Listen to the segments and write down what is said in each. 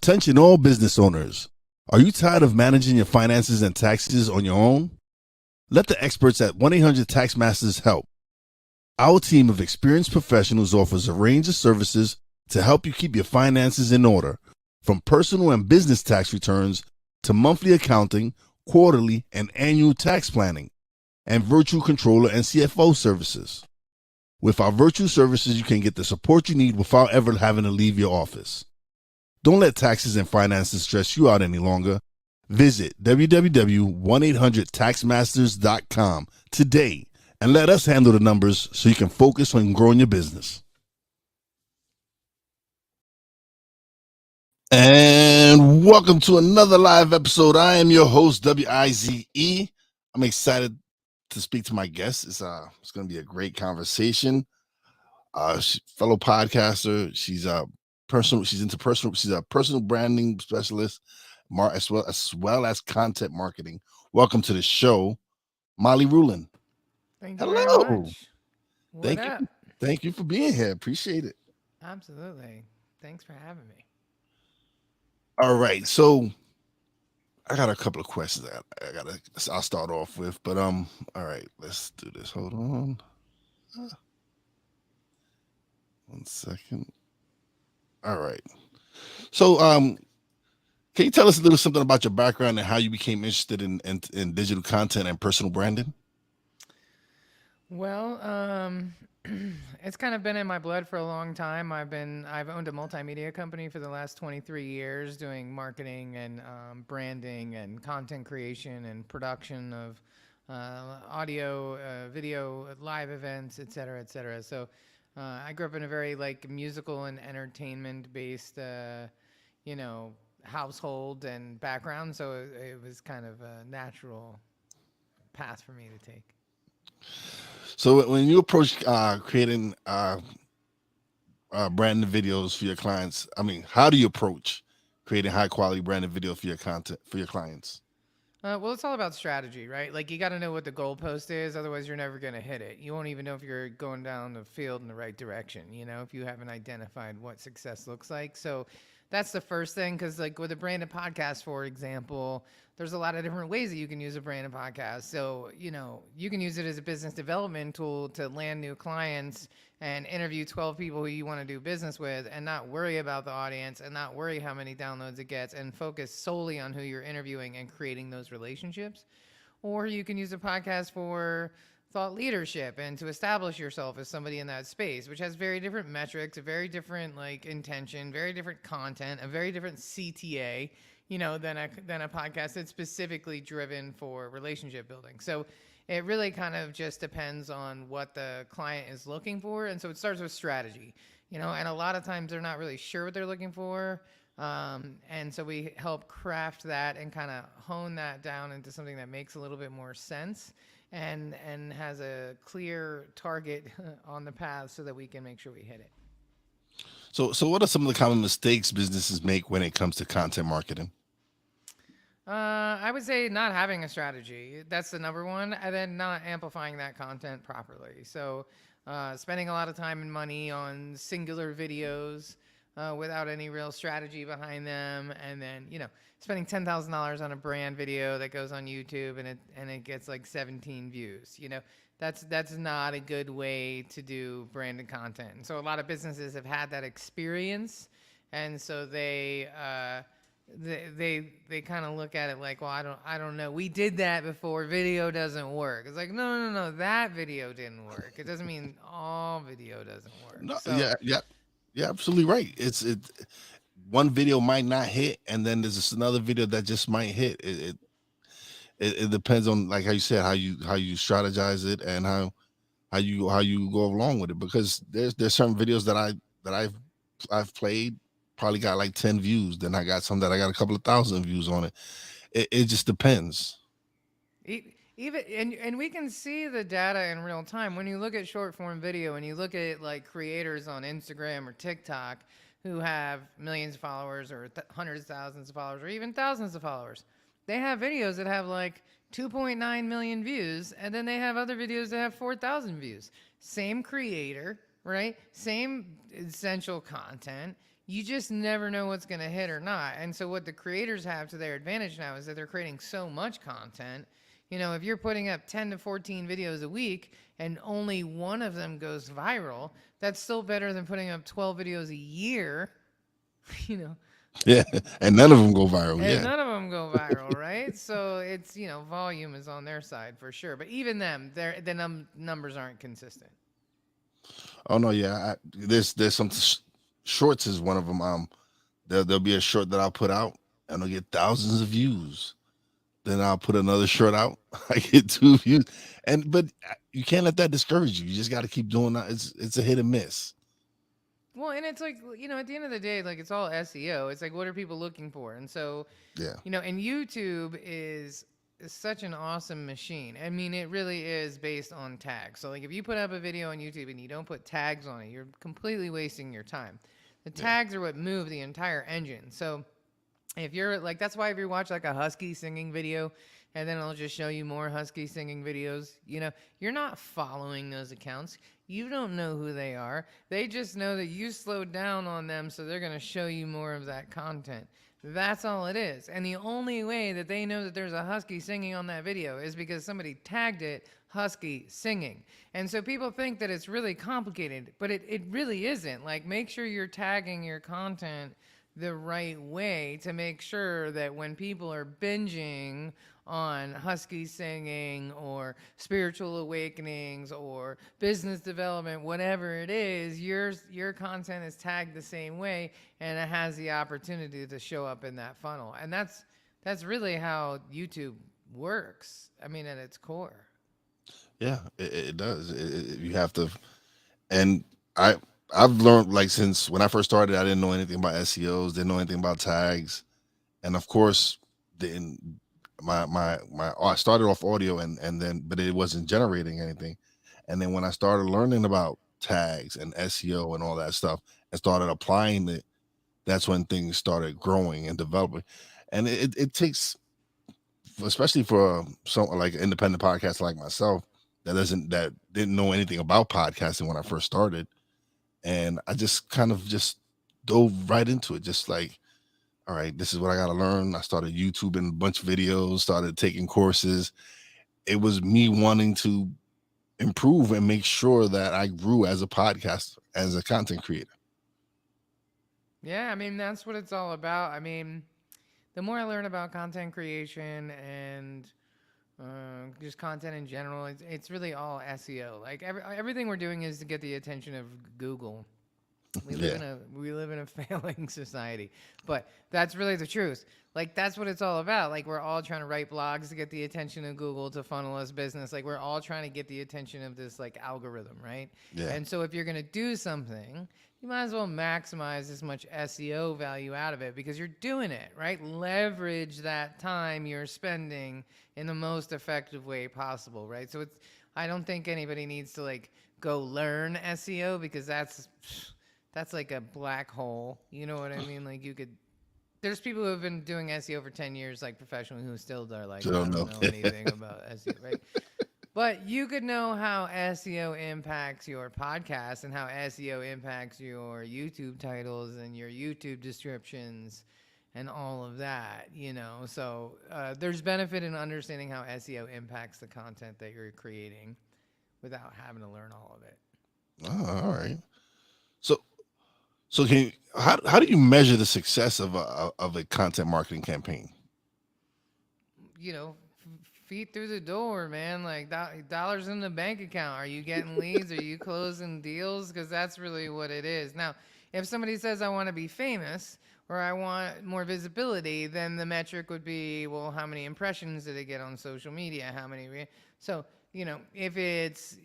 Attention all business owners. Are you tired of managing your finances and taxes on your own? Let the experts at 1-800-TAXMASTERS help. Our team of experienced professionals offers a range of services to help you keep your finances in order, from personal and business tax returns to monthly accounting, quarterly and annual tax planning, and virtual controller and CFO services. With our virtual services, you can get the support you need without ever having to leave your office. Don't let taxes and finances stress you out any longer. Visit www.1800taxmasters.com today and let us handle the numbers so you can focus on growing your business. And welcome to another live episode. I am your host, WIZE. I'm excited to speak to my guest. It's going to be a great conversation. Fellow podcaster. She's a personal branding specialist, as well as content marketing. Welcome to the show, Molly Ruland. Thank you very much. What Thank up? you. Thank you for being here. Appreciate it. Absolutely. Thanks for having me. All right. So I got a couple of questions I'll start off with, but all right, let's do this. Hold on. 1 second. All right. So can you tell us a little something about your background and how you became interested in digital content and personal branding? Well, it's kind of been in my blood for a long time. I've owned a multimedia company for the last 23 years, doing marketing and branding and content creation and production of audio, video, live events, et cetera, et cetera. So I grew up in a very like musical and entertainment based, household and background. So it was kind of a natural path for me to take. So when you approach creating branded videos for your clients, I mean, how do you approach creating high quality branded video for your content for your clients? Well, it's all about strategy, right? Like you got to know what the goalpost is, otherwise you're never going to hit it. You won't even know if you're going down the field in the right direction, if you haven't identified what success looks like. So that's the first thing, because like with a branded podcast, for example, there's a lot of different ways that you can use a branded podcast. So, you can use it as a business development tool to land new clients and interview 12 people who you want to do business with and not worry about the audience and not worry how many downloads it gets and focus solely on who you're interviewing and creating those relationships. Or you can use a podcast for thought leadership and to establish yourself as somebody in that space, which has very different metrics, a very different like intention, very different content, a very different CTA, than a podcast that's specifically driven for relationship building. So it really kind of just depends on what the client is looking for. And so it starts with strategy, and a lot of times they're not really sure what they're looking for. And so we help craft that and kind of hone that down into something that makes a little bit more sense and has a clear target on the path so that we can make sure we hit it. So what are some of the common mistakes businesses make when it comes to content marketing? I would say not having a strategy. That's the number one. And then not amplifying that content properly. So spending a lot of time and money on singular videos without any real strategy behind them. And then, spending $10,000 on a brand video that goes on YouTube and it gets like 17 views. That's not a good way to do branded content. And so a lot of businesses have had that experience. And so they kind of look at it like, well, I don't know. We did that before. Video doesn't work. It's like, no. That video didn't work. It doesn't mean all video doesn't work. No, So yeah, absolutely right. One video might not hit, and then there's just another video that just might hit. It depends on, like how you said, how you strategize it and how you go along with it, because there's certain videos that I've played, probably got like 10 views, then I got some that I got a couple of thousand views on it. It just depends. even and we can see the data in real time when you look at short form video and you look at like creators on Instagram or TikTok who have millions of followers or hundreds of thousands of followers or even thousands of followers. They have videos that have like 2.9 million views, and then they have other videos that have 4,000 views. Same creator, right? Same essential content. you just never know what's going to hit or not. And so what the creators have to their advantage now is that they're creating so much content. You know, if you're putting up 10 to 14 videos a week and only one of them goes viral, that's still better than putting up 12 videos a year, you know, Yeah, and none of them go viral. and Yeah. none of them go viral, right? So it's, volume is on their side for sure. But even them, the numbers aren't consistent. Oh no, yeah. There's some shorts is one of them. There'll be a short that I'll put out and it'll get thousands of views. Then I'll put another short out. I get 2 views, but you can't let that discourage you. You just got to keep doing that. It's a hit and miss. Well, and it's like, at the end of the day, like it's all SEO. It's like, what are people looking for? And so, Yeah, and YouTube is such an awesome machine. I mean, it really is based on tags. So like if you put up a video on YouTube and you don't put tags on it, you're completely wasting your time. The tags are what move the entire engine. So if you're like, that's why if you watch like a husky singing video and then it'll just show you more husky singing videos, you're not following those accounts. You don't know who they are. They just know that you slowed down on them, so they're going to show you more of that content. That's all it is. And the only way that they know that there's a husky singing on that video is because somebody tagged it husky singing. And so people think that it's really complicated, but it really isn't. Like, make sure you're tagging your content the right way to make sure that when people are binging on husky singing or spiritual awakenings or business development, whatever it is, your content is tagged the same way and it has the opportunity to show up in that funnel. And that's really how YouTube works. I mean, at its core. yeah, it does. You have to, and I've learned, like, since when I first started, I didn't know anything about SEOs, didn't know anything about tags, and of course, then I started off audio and then but it wasn't generating anything, and then when I started learning about tags and SEO and all that stuff and started applying it, that's when things started growing and developing, and it takes, especially for some like independent podcaster like myself that didn't know anything about podcasting when I first started, and I just kind of just dove right into it, just like, all right, this is what I got to learn. I started YouTubing a bunch of videos, started taking courses. It was me wanting to improve and make sure that I grew as a podcaster, as a content creator. Yeah, I mean, that's what it's all about. I mean, the more I learn about content creation and just content in general, it's really all SEO. Like everything we're doing is to get the attention of Google. We live in a failing society, but that's really the truth. Like that's what it's all about. Like we're all trying to write blogs to get the attention of Google to funnel us business. Like we're all trying to get the attention of this like algorithm, right? Yeah. And so if you're gonna do something, you might as well maximize as much SEO value out of it because you're doing it, right? Leverage that time you're spending in the most effective way possible, right? So I don't think anybody needs to like go learn SEO because that's like a black hole. You know what I mean? Like there's people who have been doing SEO for 10 years, like professionally, who still are like, I don't know anything about SEO, right? But you could know how SEO impacts your podcast and how SEO impacts your YouTube titles and your YouTube descriptions and all of that, So there's benefit in understanding how SEO impacts the content that you're creating without having to learn all of it. Oh, all right. So how do you measure the success of a content marketing campaign? Feet through the door, man. Like dollars in the bank account. Are you getting leads? Are you closing deals? Because that's really what it is. Now, if somebody says I want to be famous or I want more visibility, then the metric would be, well, how many impressions did it get on social media? How many? So, if it's,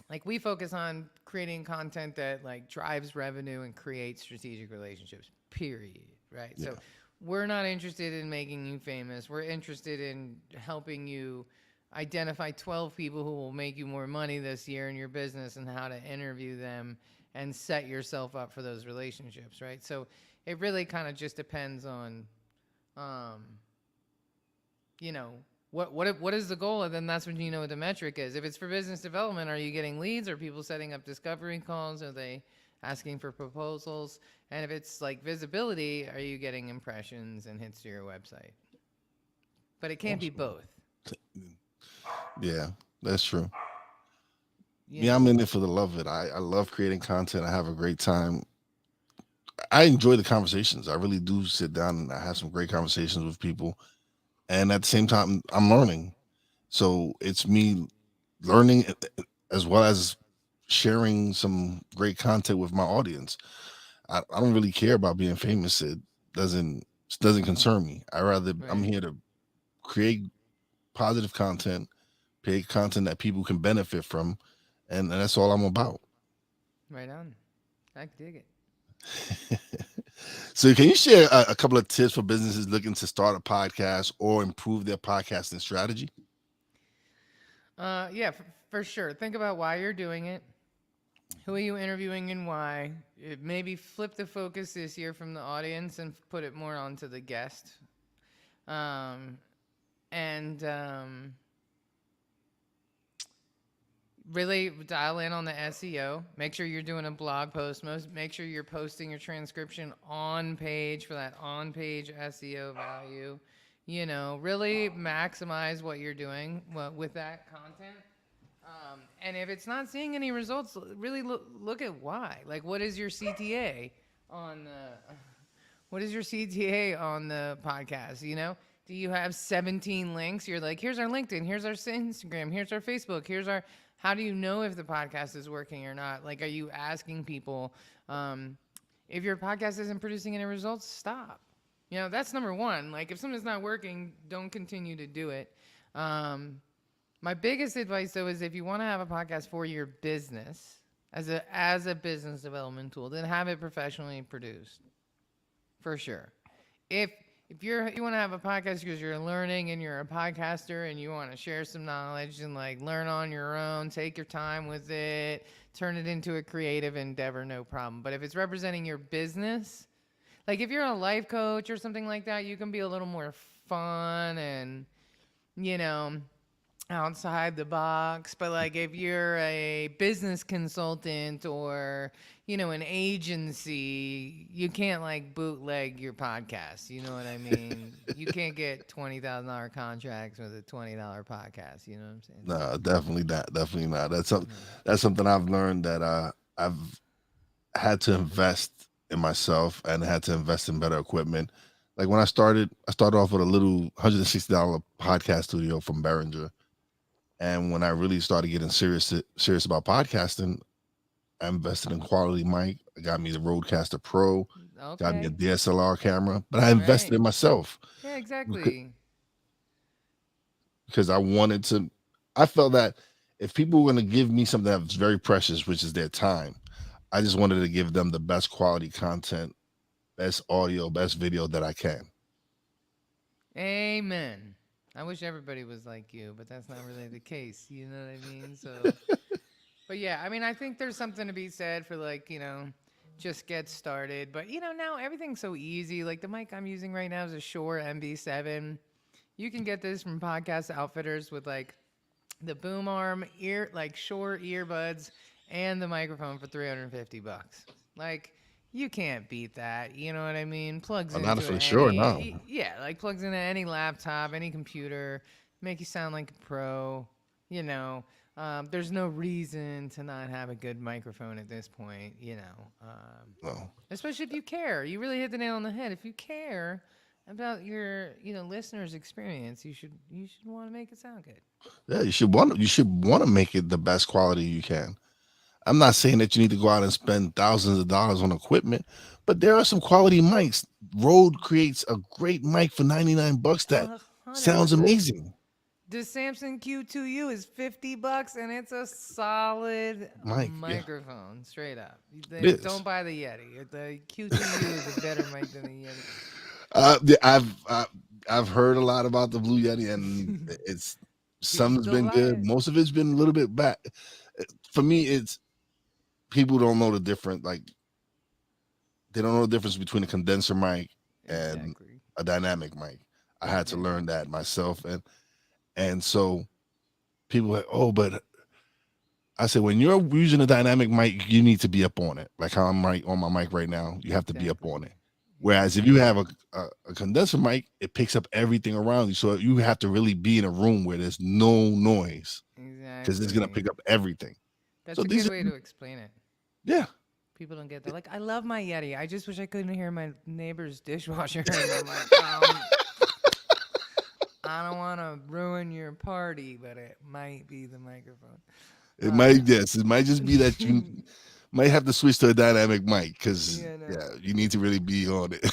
like we focus on creating content that like drives revenue and creates strategic relationships, period. Right. Yeah. So we're not interested in making you famous. We're interested in helping you identify 12 people who will make you more money this year in your business and how to interview them and set yourself up for those relationships. Right. So it really kind of just depends on, what is the goal? And then that's when you know what the metric is. If it's for business development, are you getting leads? Are people setting up discovery calls? Are they asking for proposals? And if it's like visibility, are you getting impressions and hits to your website? But it can't be Awesome. both, Yeah, that's true. you Yeah, I'm know? in it for the love of it. I love creating content. I have a great time. I enjoy the conversations. I really do sit down and I have some great conversations with people. And at the same time, I'm learning. So it's me learning as well as sharing some great content with my audience. I don't really care about being famous. Doesn't it doesn't concern me. I'm Right. here to create positive content, create content that people can benefit from, and that's all I'm about. Right on. I dig it. So, can you share a couple of tips for businesses looking to start a podcast or improve their podcasting strategy? Yeah, for sure. Think about why you're doing it. Who are you interviewing and why? Maybe flip the focus this year from the audience and put it more onto the guest. Um, and really dial in on the SEO. Make sure you're doing a blog post. Make sure you're posting your transcription on page for that on page SEO value. Really maximize what you're doing with that content. And if it's not seeing any results, really look at why. Like, what is your CTA on the what is your CTA on the podcast? Do you have 17 links? You're like, here's our LinkedIn, here's our Instagram, here's our Facebook, here's our. How do you know if the podcast is working or not? Like, are you asking people? If your podcast isn't producing any results, stop. That's number one. Like, if something's not working, don't continue to do it. My biggest advice, though, is if you want to have a podcast for your business as a business development tool, then have it professionally produced, for sure. If you want to have a podcast because you're learning and you're a podcaster and you want to share some knowledge and like learn on your own, take your time with it, turn it into a creative endeavor, no problem. But if it's representing your business, like if you're a life coach or something like that, you can be a little more fun and you know outside the box. But like if you're a business consultant or an agency, you can't like bootleg your podcast, you know what I mean? You can't get $20,000 contracts with a $20 podcast, you know what I'm saying? So No, definitely not. Definitely not. yeah. That's something I've learned that I've had to invest in myself and had to invest in better equipment. Like when I started off with a little $160 podcast studio from Behringer. And when I really started getting serious about podcasting, I invested in quality mic. I got me the Rodecaster Pro, got me a Okay. DSLR camera, but I invested Right. in myself Yeah, becau- exactly. because I wanted to. I felt that if people were going to give me something that's very precious, which is their time, I just wanted to give them the best quality content, best audio, best video that I can. Amen. I wish everybody was like you, but that's not really the case, you know what I mean? So but yeah, I mean, I think there's something to be said for like, just get started. But now everything's so easy. Like the mic I'm using right now is a Shure MV7. You can get this from Podcast Outfitters with like the boom arm like Shure earbuds and the microphone for 350 bucks. Like you can't beat that. You know what I mean? Plugs Not into for sure, no. yeah, like plugs into any laptop, any computer, make you sound like a pro. You know, there's no reason to not have a good microphone at this point. No. Especially if you care. You really hit the nail on the head. If you care about your listeners' experience, you should want to make it sound good. Yeah, you should want to make it the best quality you can. I'm not saying that you need to go out and spend thousands of dollars on equipment, but there are some quality mics. Rode creates a great mic for 99 bucks that Hundred sounds percent. amazing. The Samsung Q2U is 50 bucks and it's a solid Mic, yeah, microphone, straight up. it Don't is. buy the Yeti. The Q2U is a better mic than the Yeah, I've heard a lot about the Blue Yeti, and Yeti. it's You should some's still been buy good. it. Most of it's been a little bit bad. For me, it's people don't know the difference. Like they don't know the difference between a condenser mic and Exactly. a dynamic mic. I had to Right. learn that myself, and so people are like, oh, but I said, when you're using a dynamic mic, you need to be up on it. Like how I'm right on my mic right now. You have to be up Exactly. on it. Whereas if you have a condenser mic, it picks up everything around you. So you have to really be in a room where there's no noise because it's gonna Exactly. pick up everything. So That's a these good are, way to explain it. yeah. People don't get that. Like, I love my Yeti. I just wish I couldn't hear my neighbor's dishwasher. And I'm like, I don't want to ruin your party, but it might be the microphone. It Uh, might, yes, it might just be that you might have to switch to a dynamic mic because you know, yeah, you need to really be on it.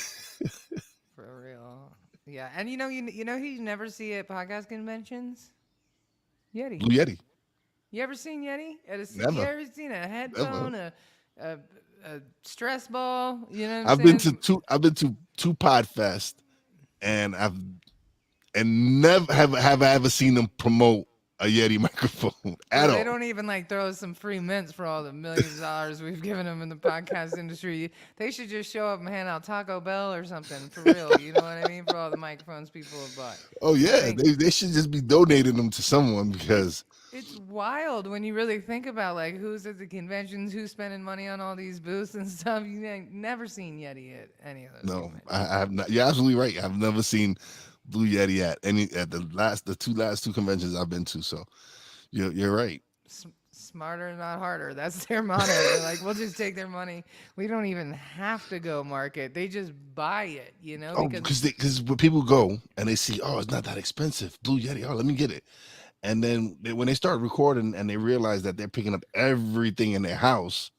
for real. Yeah, and you know who you never see at podcast conventions? Yeti. Blue Yeti, You ever seen Yeti? You never, ever seen a never. headphone, a, a stress ball? You know what I'm I've been to saying? two. I've been to two Podfest, and I've and never have I ever seen them promote a Yeti microphone Bro, at they all. don't even like throw us some free mints for all the millions of dollars we've given them in the podcast industry. They should just show up and hand out Taco Bell or something for real. You know what I mean? For all the microphones people have bought. Oh I yeah, think they should just be donating them to someone it's because it's wild when you really think about like who's at the conventions, who's spending money on all these booths and stuff. You ain't never seen Yeti at any of those no, conventions. I have not. You're absolutely right. I've never seen Blue Yeti at the last two conventions I've been to. So you're right. Smarter, not harder. That's their motto. They're like, we'll just take their money. We don't even have to go market. They just buy it, Oh, because because when people go and they see, oh, it's not that expensive, Blue Yeti. Oh, let me get it. And then when they start recording and they realize that they're picking up everything in their house,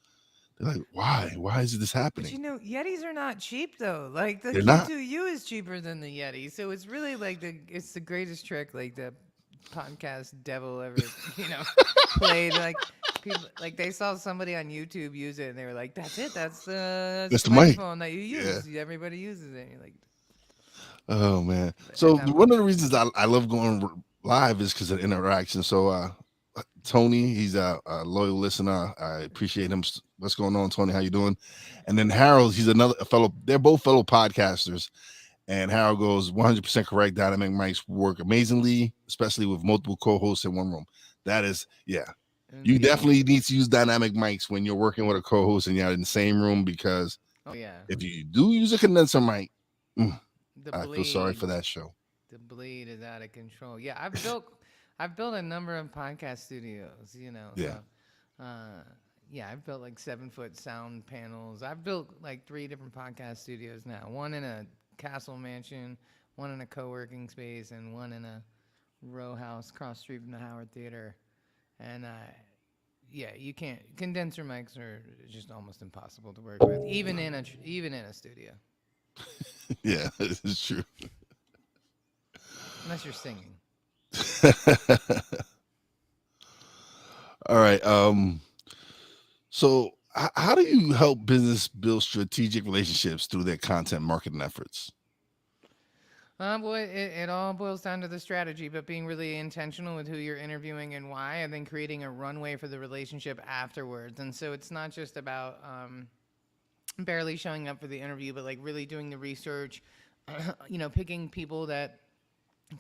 they're like, why? Why is this but happening? Yetis are not cheap though. Like the They're not. Q2U is cheaper than the Yeti. So it's really like it's the greatest trick like the podcast devil ever, played. Like people like they saw somebody on YouTube use it and they were like, that's it. That's That's the the mic. microphone that you Yeah. use. Everybody uses it. And you're like, Oh man. and So now one of the reasons I love going live is because of interaction. So Tony, he's a loyal listener. I appreciate him. What's going on, Tony? How you doing? And then Harold, he's a fellow. They're both fellow podcasters. And Harold goes 100% correct. Dynamic mics work amazingly, especially with multiple co-hosts in one room. That is, yeah. You indeed. definitely need to use dynamic mics when you're working with a co-host and you're in the same room because Oh yeah. if you do use a condenser mic, The I feel sorry bleed. for that show. The bleed is out of control. Yeah, I've built a number of podcast studios, Yeah. So yeah, I've built like 7-foot sound panels. I've built like 3 different podcast studios now. One in a castle mansion, one in a co-working space, and one in a row house across the street from the Howard Theater. And yeah, you can't. Condenser mics are just almost impossible to work with, even in a studio, Yeah, it's true. unless you're singing. All right. So how do you help business build strategic relationships through their content marketing efforts? Well, it all boils down to the strategy, but being really intentional with who you're interviewing and why, and then creating a runway for the relationship afterwards. And so it's not just about barely showing up for the interview, but like really doing the research, picking people that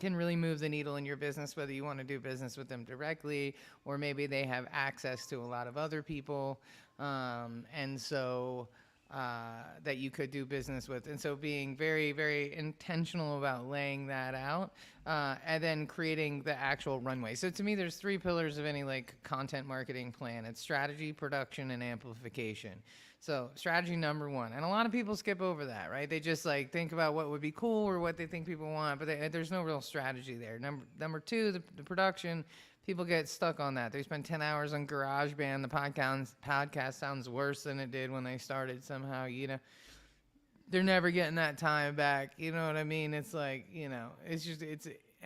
can really move the needle in your business, whether you want to do business with them directly or maybe they have access to a lot of other people. And so that you could do business with. And so being very, very intentional about laying that out and then creating the actual runway. So to me, there's 3 pillars of any like content marketing plan. It's strategy, production, and amplification. So strategy number 1, and a lot of people skip over that, right? They just like think about what would be cool or what they think people want, but there's no real strategy there. Number 2, the production. People get stuck on that. They spend 10 hours on GarageBand. The podcast sounds worse than it did when they started somehow, They're never getting that time back. You know what I mean? It's like,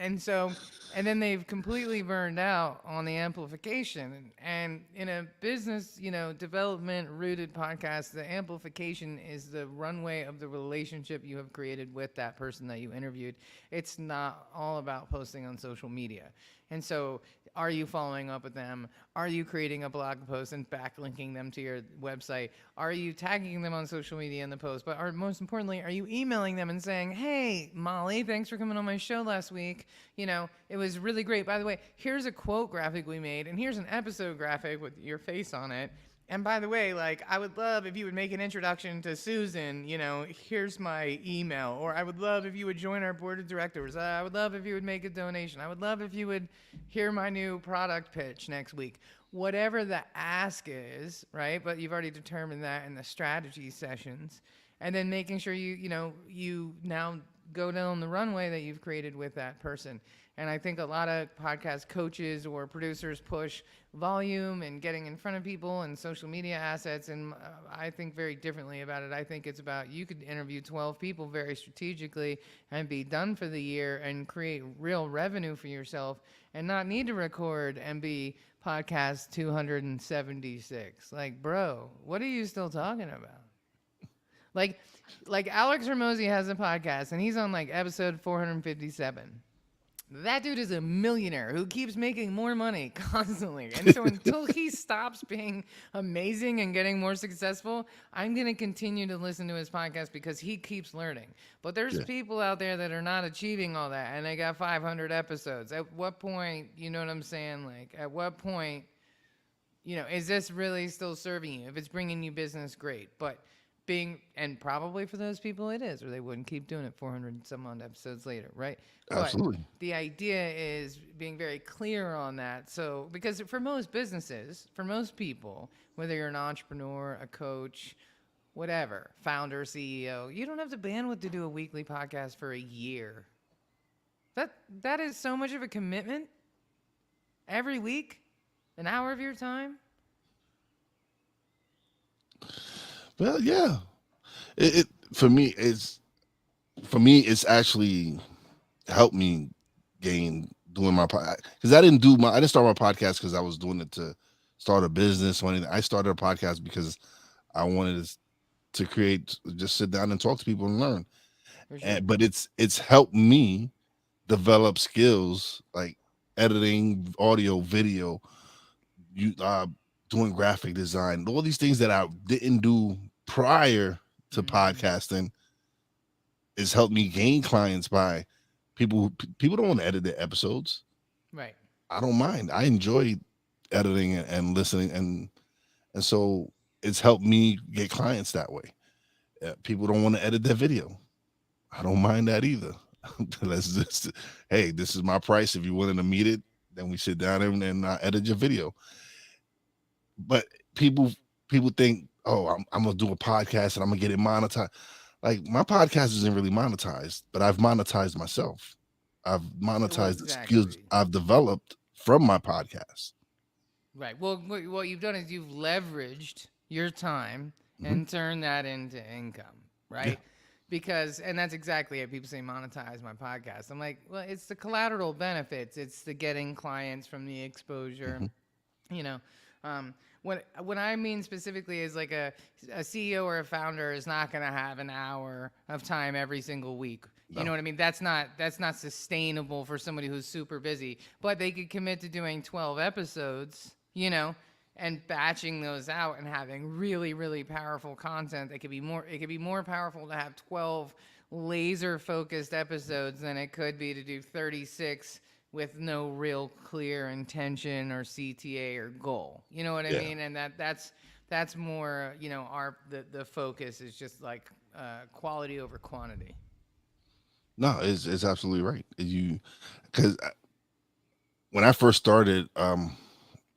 and then they've completely burned out on the amplification. And in a business, development rooted podcast, the amplification is the runway of the relationship you have created with that person that you interviewed. It's not all about posting on social media. And so, are you following up with them? Are you creating a blog post and backlinking them to your website? Are you tagging them on social media in the post? But most importantly, are you emailing them and saying, "Hey, Molly, thanks for coming on my show last week. It was really great. By the way, here's a quote graphic we made, and here's an episode graphic with your face on it. And by the way, like, I would love if you would make an introduction to Susan. Here's my email. Or I would love if you would join our board of directors. I would love if you would make a donation. I would love if you would hear my new product pitch next week." Whatever the ask is, right? But you've already determined that in the strategy sessions. And then making sure you now go down the runway that you've created with that person. And I think a lot of podcast coaches or producers push volume and getting in front of people and social media assets. And I think very differently about it. I think it's about, you could interview 12 people very strategically and be done for the year and create real revenue for yourself and not need to record and be podcast 276. Like, bro, what are you still talking about? Like Alex Hormozy has a podcast and he's on like episode 457. That dude is a millionaire who keeps making more money constantly. And so until he stops being amazing and getting more successful, I'm going to continue to listen to his podcast because he keeps learning. But there's people out there that are not achieving all that and they got 500 episodes. At what point, you know what I'm saying? Like, at what point, is this really still serving you? If it's bringing you business, great. But and probably for those people it is, or they wouldn't keep doing it 400 and some odd episodes later, right? Absolutely. But the idea is being very clear on that. So, because for most businesses, for most people, whether you're an entrepreneur, a coach, whatever, founder, CEO, you don't have the bandwidth to do a weekly podcast for a year. That is so much of a commitment. Every week, an hour of your time. Well, yeah. It for me it's actually helped me gain doing my podcast, because I didn't start my podcast because I was doing it to start a business or anything. I started a podcast because I wanted to create, just sit down and talk to people and learn. For sure. But it's helped me develop skills like editing, audio, video, you doing graphic design, all these things that I didn't do prior to podcasting. Has helped me gain clients by people don't want to edit their episodes. Right. I don't mind. I enjoy editing and listening, and so it's helped me get clients that way. People don't want to edit their video. I don't mind that either. Let's just, hey, this is my price. If you're willing to meet it, then we sit down and edit your video. But people think, oh, I'm gonna do a podcast and I'm gonna get it monetized. Like, my podcast isn't really monetized, but I've monetized myself. I've monetized the skills I've developed from my podcast. Right. Well, what you've done is you've leveraged your time and turned that into income, right? Because, and that's exactly it. People say monetize my podcast. I'm like, well, it's the collateral benefits. It's the getting clients from the exposure. What I mean specifically is like a CEO or a founder is not going to have an hour of time every single week. You know what I mean? That's not sustainable for somebody who's super busy. But they could commit to doing 12 episodes, and batching those out and having really, really powerful content. It could be more powerful to have 12 laser focused episodes than it could be to do 36 with no real clear intention or CTA or goal. You know what I mean? And that's more, the focus is just like quality over quantity. No, it's absolutely right. Because when I first started,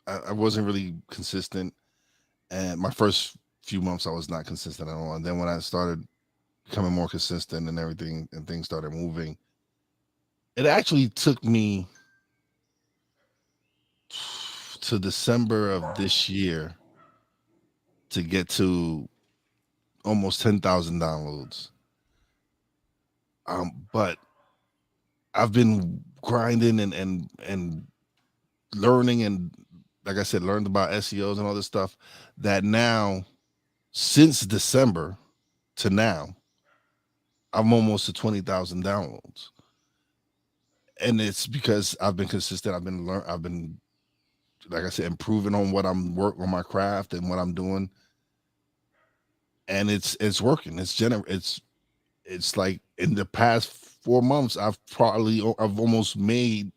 I wasn't really consistent, and my first few months I was not consistent at all. And then when I started becoming more consistent and everything, and things started moving, it actually took me to December of this year to get to almost 10,000 downloads. But I've been grinding and learning, and like I said, learned about SEOs and all this stuff, that now, since December to now, I'm almost to 20,000 downloads. and it's because I've been consistent. I've been, like I said, improving on what I'm work on my craft and what I'm doing, and it's working. It's like in the past 4 months, I've almost made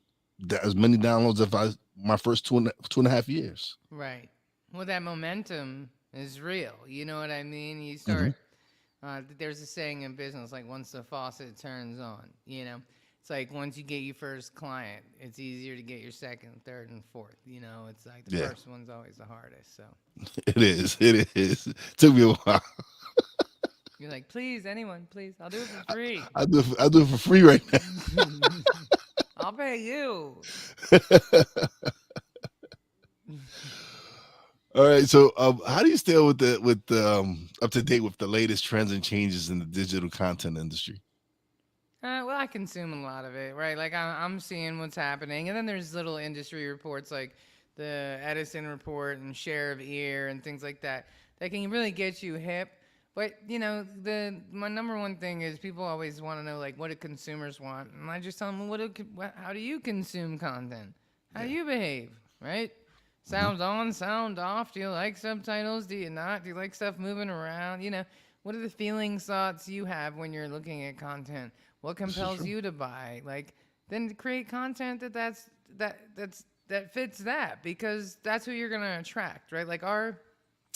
as many downloads as I my first 2.5 years. Right. Well, that momentum is real. You know what I mean? You Hmm. start. There's a saying in business like once the faucet turns on. It's like once you get your first client, it's easier to get your second, third, and fourth. It's like the Yeah, first one's always the hardest. So it is. It is. Took me a while. you're like, please, anyone, please, I'll do it for free. I do it for free right I'll pay you. now. All right. So, how do you stay with up to date with the latest trends and changes in the digital content industry? Well, I consume a lot of it, right? Like I'm seeing what's happening, and then there's little industry reports like the Edison report and share of ear and things like that that can really get you hip. But the my number one thing is people always want to know like what do consumers want, and I just tell them how do you consume content? How do Yeah. you behave, right? Hmm. Sound on, sound off. Do you like subtitles? Do you not? Do you like stuff moving around? What are the feelings, thoughts you have when you're looking at content? What This is compels true. you to buy? Like, then create content that fits that because that's who you're gonna attract, right? Like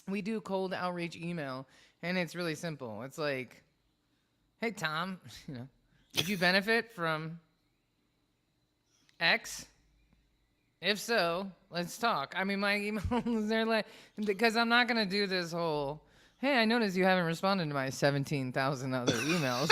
we do cold outreach email, and it's really simple. It's like, hey Tom, would you benefit from X? If so, let's talk. I mean, my emails, they're like, because I'm not going to do this whole, hey, I noticed you haven't responded to my 17,000 other emails.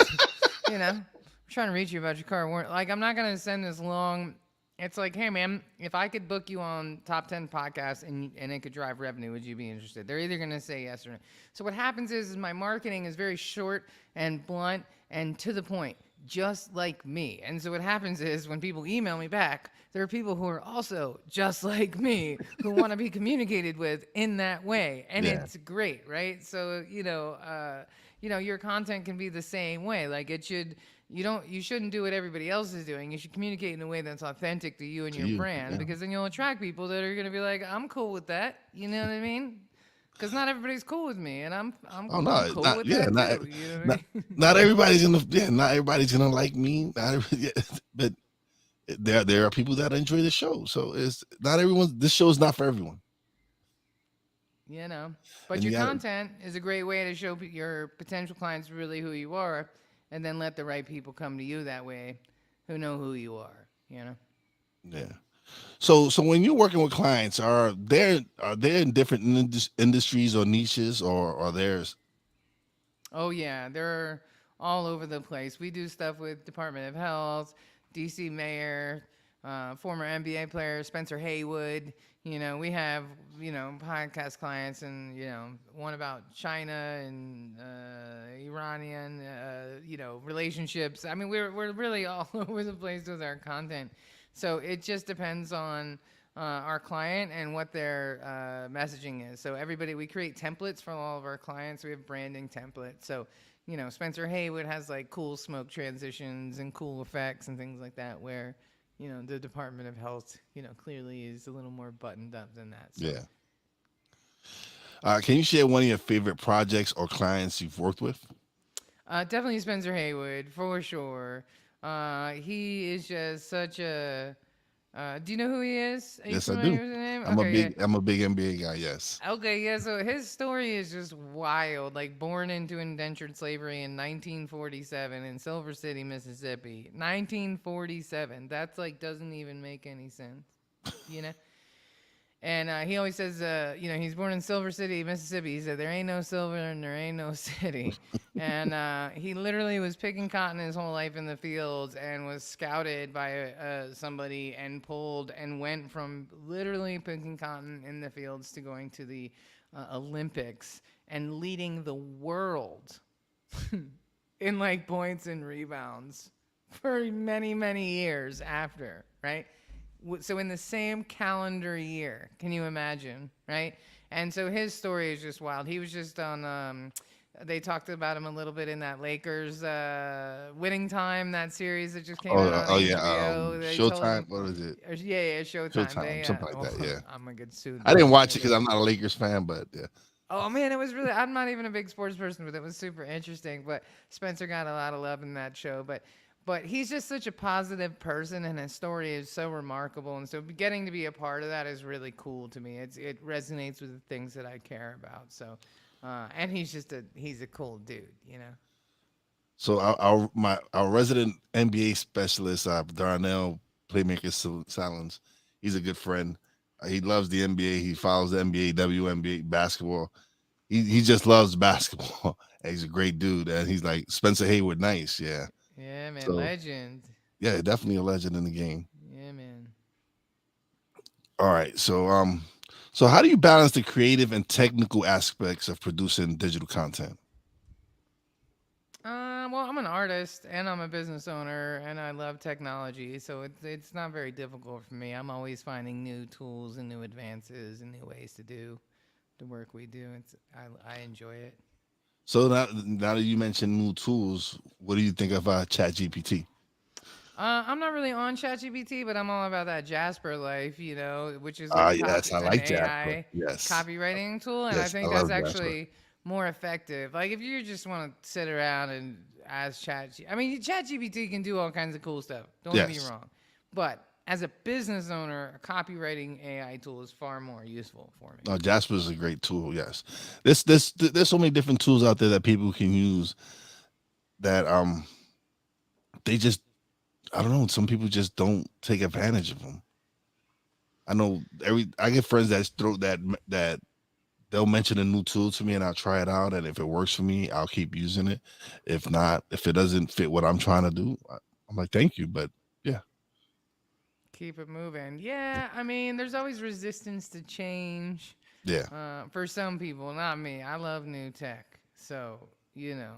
I'm trying to reach you about your car. Like, I'm not going to send this long. It's like, hey, man, if I could book you on top 10 podcasts and it could drive revenue, would you be interested? They're either going to say yes or no. So what happens is my marketing is very short and blunt and to the point, just like me. And so what happens is when people email me back, there are people who are also just like me who want to be communicated with in that way, and Yeah. it's great, right? So your content can be the same way. Like you shouldn't do what everybody else is doing. You should communicate in a way that's authentic to you and To your you. brand, Yeah. because then you'll attract people that are going to be like, I'm cool with that. You know what I mean? Because not everybody's cool with me, and Oh I'm no, cool not with yeah, that too. You know what not I mean? not everybody's gonna not everybody's gonna like me. Yeah, but there are people that enjoy the show. So it's not everyone. This show is not for everyone, you know but and your you got to content is a great way to show your potential clients really who you are, and then let the right people come to you that way who know who you are. yeah. So when you're working with clients, are they in different industries or niches or theirs? Oh yeah, they're all over the place. We do stuff with Department of Health, DC Mayor, former NBA player Spencer Haywood. We have podcast clients, and one about China and Iranian relationships. I mean, we're really all over the place with our content. So it just depends on our client and what their messaging is. So we create templates for all of our clients. We have branding templates. So, Spencer Haywood has like cool smoke transitions and cool effects and things like that, where, the Department of Health, clearly is a little more buttoned up than that. So Yeah. Can you share one of your favorite projects or clients you've worked with? definitely Spencer Haywood for sure. He is just such a. Do you know who he is? Are you Yes, I do. familiar with the name? Okay, yeah. I'm a big NBA guy. Yes. Okay, yeah, so his story is just wild. Like, born into indentured slavery in 1947 in Silver City, Mississippi. 1947. That's like, doesn't even make any sense, you know? And he always says, he's born in Silver City, Mississippi. He said, there ain't no silver and there ain't no city. And he literally was picking cotton his whole life in the fields and was scouted by somebody and pulled and went from literally picking cotton in the fields to going to the Olympics and leading the world in like points and rebounds for many, many years after, right? So in the same calendar year, can you imagine, right? And so his story is just wild. He was just on They talked about him a little bit in that Lakers winning time, that series that just came Oh, out on oh yeah. HBO. They told Showtime. him, What is it? yeah, Showtime. Showtime, something like Oh, that. Yeah. I'm gonna get sued I though. didn't I'm watch gonna it because get I'm not a Lakers fan, but yeah. Oh man, it was really. I'm not even a big sports person, but it was super interesting. But Spencer got a lot of love in that show. But he's just such a positive person, and his story is so remarkable. And so getting to be a part of that is really cool to me. It resonates with the things that I care about. So, and he's a cool dude, you know. So our resident NBA specialist, Darnell Playmaker Silence, he's a good friend. He loves the NBA. He follows the NBA, WNBA basketball. He just loves basketball. And he's a great dude, and he's like Spencer Hayward, nice, yeah. Yeah, man, So legend. yeah, definitely a legend in the game. Yeah, man. All right, so how do you balance the creative and technical aspects of producing digital content? Well, I'm an artist and I'm a business owner and I love technology, so it's not very difficult for me. I'm always finding new tools and new advances and new ways to do the work we do. I enjoy it. So now that you mentioned new tools, what do you think of ChatGPT? I'm not really on ChatGPT, but I'm all about that Jasper life, which is Ah, yes, I an like Jasper. AI Yes, copywriting tool, and I yes, I think that's love Jasper. actually more effective. Like if you just want to sit around and ask I mean, ChatGPT can do all kinds of cool stuff. Don't get me Yes. wrong, but as a business owner, a copywriting AI tool is far more useful for me. No, Jasper is a great tool. Yes, there's so many different tools out there that people can use that they just, I don't know. Some people just don't take advantage of them. I know I get friends that throw that they'll mention a new tool to me and I'll try it out, and if it works for me, I'll keep using it. If not, if it doesn't fit what I'm trying to do, I'm like, thank you, but yeah, Keep it moving. Yeah, I mean, there's always resistance to change. yeah. For some people, not me. I love new tech. So, you know,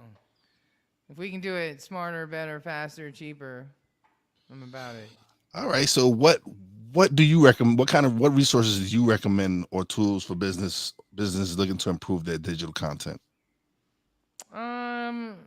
if we can do it smarter, better, faster, cheaper, I'm about it. All right. So what do you recommend? What resources do you recommend or tools for businesses looking to improve their digital content? Um,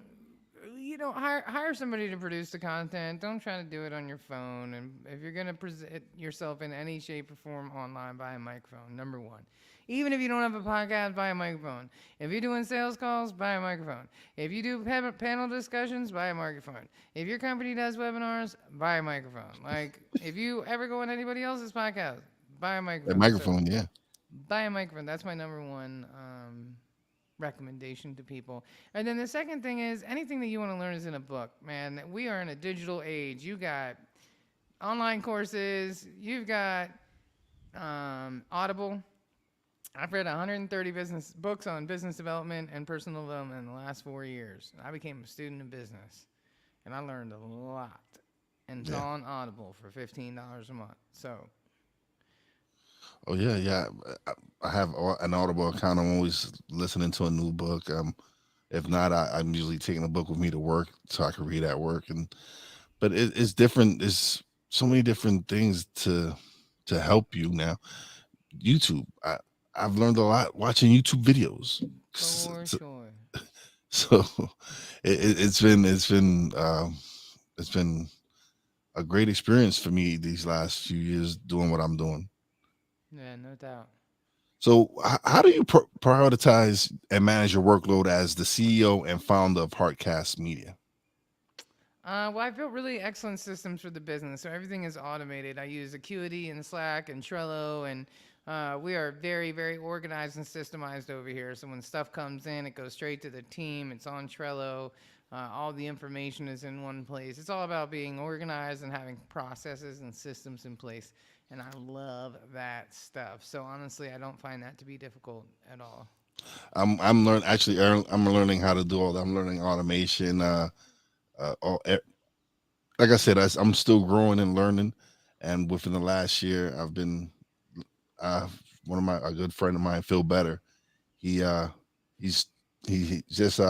hire somebody to produce the content. Don't try to do it on your phone. And if you're gonna present yourself in any shape or form online, buy a microphone. Number one. Even if you don't have a podcast, buy a microphone. If you're doing sales calls, buy a microphone. If you do panel discussions, buy a microphone. If your company does webinars, buy a microphone. Like if you ever go on anybody else's podcast, buy a A microphone. So microphone, yeah. buy a microphone. That's my number one recommendation to people. And then the second thing is anything that you want to learn is in a book, man. We are in a digital age. You got online courses. You've got Audible. I've read 130 business books on business development and personal development in the last 4 years. I became a student in business, and I learned a lot. And it's Yeah. all on Audible for $15 a month. So Oh yeah, yeah. I have an Audible account. I'm always listening to a new book. If not, I'm usually taking a book with me to work so I can read at work. But it's different. There's so many different things to help you now. YouTube. I've learned a lot watching YouTube videos. for sure. So it's been a great experience for me these last few years doing what I'm doing. Yeah, no doubt. So how do you prioritize and manage your workload as the CEO and founder of Heartcast Media? Well, I built really excellent systems for the business, so everything is automated. I use Acuity and Slack and Trello, and we are very, very organized and systemized over here. So when stuff comes in, it goes straight to the team. It's on Trello. All the information is in one place. It's all about being organized and having processes and systems in place. And I love that stuff. So honestly, I don't find that to be difficult at all. I'm learning actually. I'm learning how to do all that. I'm learning automation. All, like I said, I'm still growing and learning. And within the last year, I've been uh, one of a good friend of mine, Phil Better. He he's he just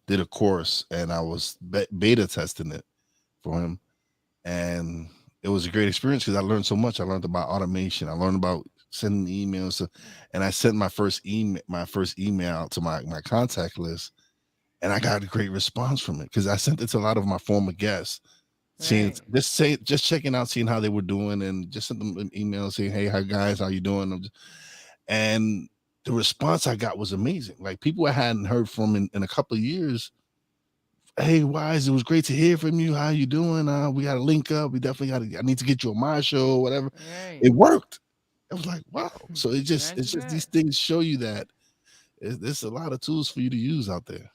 did a course, and I was beta testing it for him, and it was a great experience because I learned so much. I learned about automation. I learned about sending emails. And I sent my first email out to my contact list, and I got a great response from it because I sent it to a lot of my former guests, seeing Right. just checking out, seeing how they were doing, and just sent them an email saying, "Hey, hi guys, how you doing?" And the response I got was amazing. Like people I hadn't heard from in a couple of years. Hey, Wise, it was great to hear from you. How you doing? We got to link up. We definitely got to. I need to get you on my show, or whatever. Right. It worked. I was like, wow. So That's it's just these it. things show you that there's a lot of tools for you to use out there.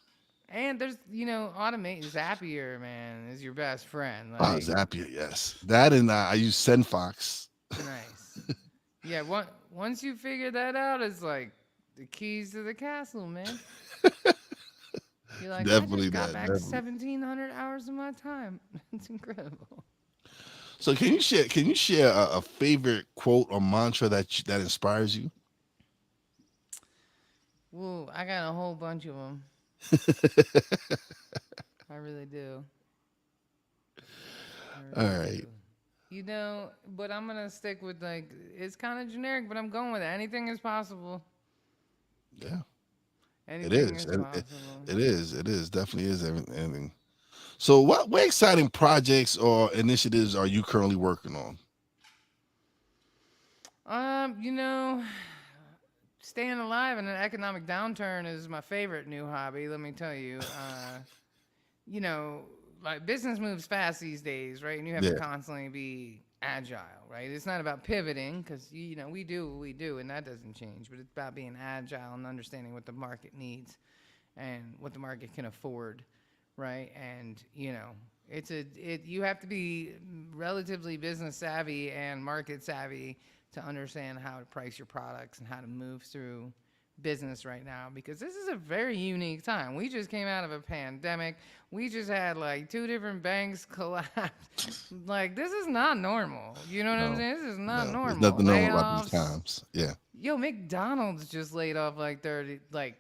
And there's, automate Zapier, man, is your best friend. Oh, Like, Zapier, yes. That and I use SendFox. nice. Yeah, once you figure that out, it's like the keys to the castle, man. You're like, I Definitely just got that. back Definitely. 1,700 hours of my time. It's incredible. So can you share a favorite quote or mantra that inspires you? Woo, I got a whole bunch of them. I really do. I All really right. do. But I'm gonna stick with like it's kind of generic, but I'm going with it. Anything is possible. Yeah, it Anything is. is possible. It is. Definitely is everything. So what exciting projects or initiatives are you currently working on? Um, you know, Staying alive in an economic downturn is my favorite new hobby. Let me tell you. You know, like business moves fast these days, right? And you have to Yeah. constantly be agile, right? It's not about pivoting because we do what we do, and that doesn't change. But it's about being agile and understanding what the market needs and what the market can afford, right? And you have to be relatively business savvy and market savvy to understand how to price your products and how to move through business right now because this is a very unique time. We just came out of a pandemic. We just had like two different banks collapse. Like this is not normal. You know what I'm No, saying? This is not no. There's normal. nothing normal about these Layoffs. times. Yeah. Yo, McDonald's just laid off like 30 like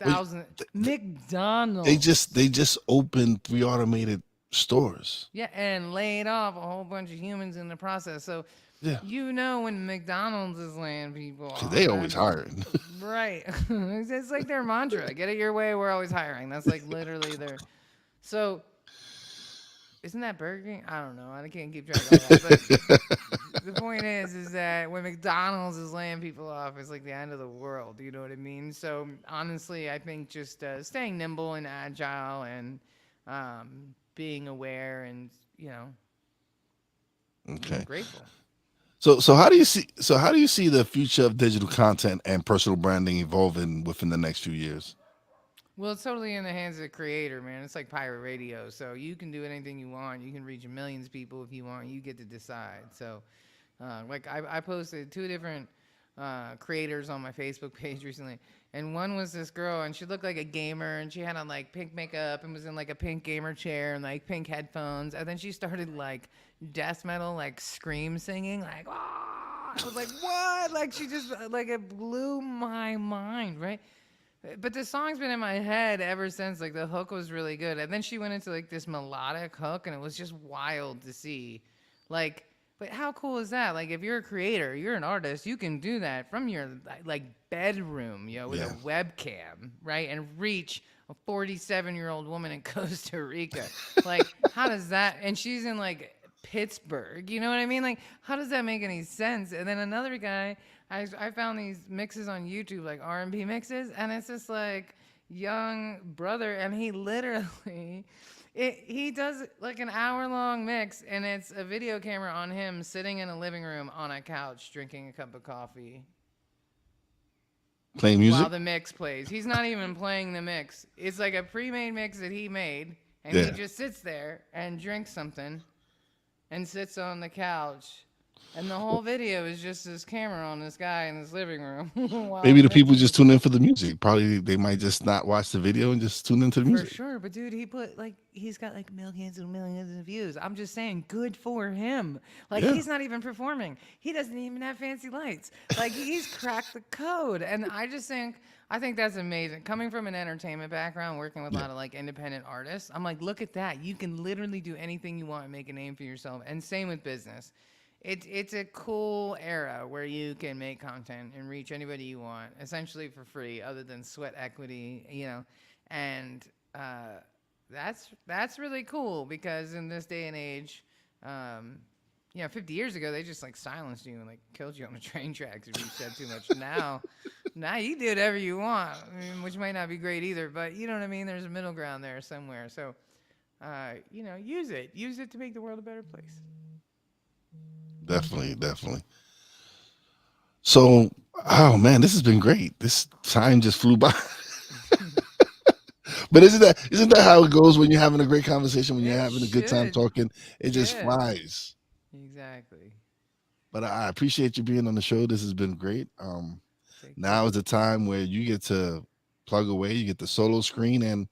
Well, thousand th- they just McDonald's. they just opened 3 automated stores. Yeah, and laid off a whole bunch of humans in the process. So, Yeah. when McDonald's is laying people 'Cause off, they that always hiring. right? It's like their mantra: "Get it your way. We're always hiring." That's like literally their. So, isn't that Burger King? I don't know. I can't keep track of all that. But the point is that when McDonald's is laying people off, it's like the end of the world. You know what I mean? So honestly, I think just staying nimble and agile and being aware and being Okay. grateful. So how do you see the future of digital content and personal branding evolving within the next few years? Well, it's totally in the hands of the creator, man. It's like pirate radio. So you can do anything you want. You can reach millions of people if you want. You get to decide. So, like, I posted two different creators on my Facebook page recently. And one was this girl, and she looked like a gamer, and she had on like pink makeup and was in like a pink gamer chair and like pink headphones. And then she started like death metal, like scream singing, like, ah! I was like, what? Like, she just, like, it blew my mind, right? But the song's been in my head ever since. Like the hook was really good, and then she went into like this melodic hook, and it was just wild to see. Like, but how cool is that? Like, if you're a creator, you're an artist, you can do that from your like bedroom, with a Yeah. webcam, right, and reach a 47-year-old woman in Costa Rica. Like, how does that? And she's in like Pittsburgh. You know what I mean? Like, how does that make any sense? And then another guy, I found these mixes on YouTube, like R&B mixes, and it's just like young brother, and he literally, he does like an hour-long mix, and it's a video camera on him sitting in a living room on a couch drinking a cup of coffee Playing while music? the mix plays. He's not even playing the mix. It's like a pre-made mix that he made, and he Yeah. just sits there and drinks something and sits on the couch. And the whole video is just this camera on this guy in his living room while Maybe he the people mixes. just tune in for the music. Probably they might just not watch the video and just tune into the For music. sure, but dude, he's got like millions and millions of views. I'm just saying, good for him. Like Yeah. he's not even performing. He doesn't even have fancy lights. Like he's cracked the code, and I think that's amazing. Coming from an entertainment background, working with a Yeah. lot of like independent artists, I'm like, look at that. You can literally do anything you want and make a name for yourself. And same with business. it's a cool era where you can make content and reach anybody you want, essentially for free, other than sweat equity, and uh, that's really cool because in this day and age, um, 50 years ago they just like silenced you and like killed you on the train tracks if you said too much. Now you do whatever you want, which might not be great either, but you know what I mean. There's a middle ground there somewhere, so use it to make the world a better place. Definitely, definitely. So, oh man, this has been great. This time just flew by. But isn't that how it goes when you're having a great conversation, when you're It having a good time should. talking? It just Yeah, flies. exactly. But I appreciate you being on the show. This has been great. Take Now care. is the time where you get to plug away, you get the solo screen, and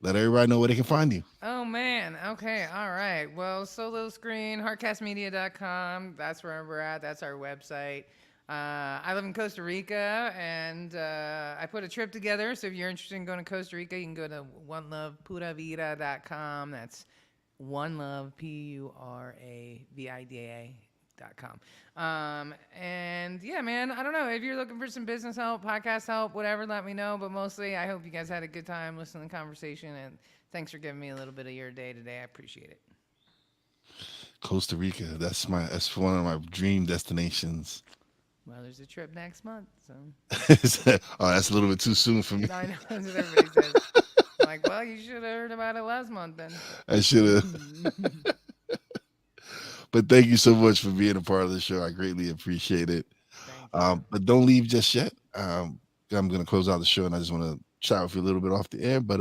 let everybody know where they can find you. Oh man. Okay. All right. Well, solo screen, heartcastmedia.com. That's where we're at. That's our website. I live in Costa Rica, and I put a trip together. So if you're interested in going to Costa Rica, you can go to onelovepuravida.com. That's one love, puravida.com. And yeah, man, I don't know if you're looking for some business help, podcast help, whatever, let me know. But mostly, I hope you guys had a good time listening to the conversation. And thanks for giving me a little bit of your day today. I appreciate it. Costa Rica. That's one of my dream destinations. Well, there's a trip next month. So Oh, that's a little bit too soon for me. I know that's what everybody says. I'm like, well, you should have heard about it last month then. I should have. But thank you so much for being a part of the show. I greatly appreciate it. Thank you. But don't leave just yet. I'm going to close out the show, and I just want to chat with you a little bit off the air. But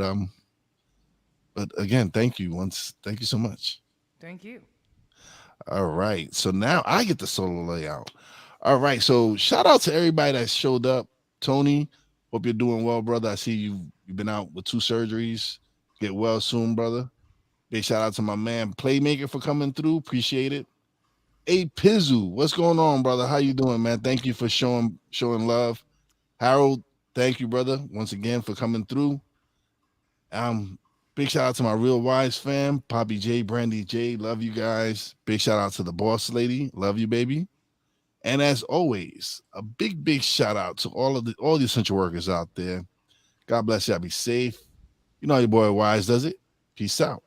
again, thank you once. Thank you so much. Thank you. All right. So now I get the solo layout. All right. So shout out to everybody that showed up. Tony, hope you're doing well, brother. I see you've been out with 2 surgeries. Get well soon, brother. Big shout out to my man Playmaker for coming through. Appreciate it. Hey Pizu, what's going on, brother? How you doing, man? Thank you for showing love. Harold, thank you, brother, once again for coming through. Um, Big shout out to my Real Wise fam, Poppy J, Brandy J, love you guys. Big shout out to the boss lady, love you, baby. And as always, a big shout out to all the essential workers out there. God bless y'all. Be safe. You know how your boy Wise does it. Peace out.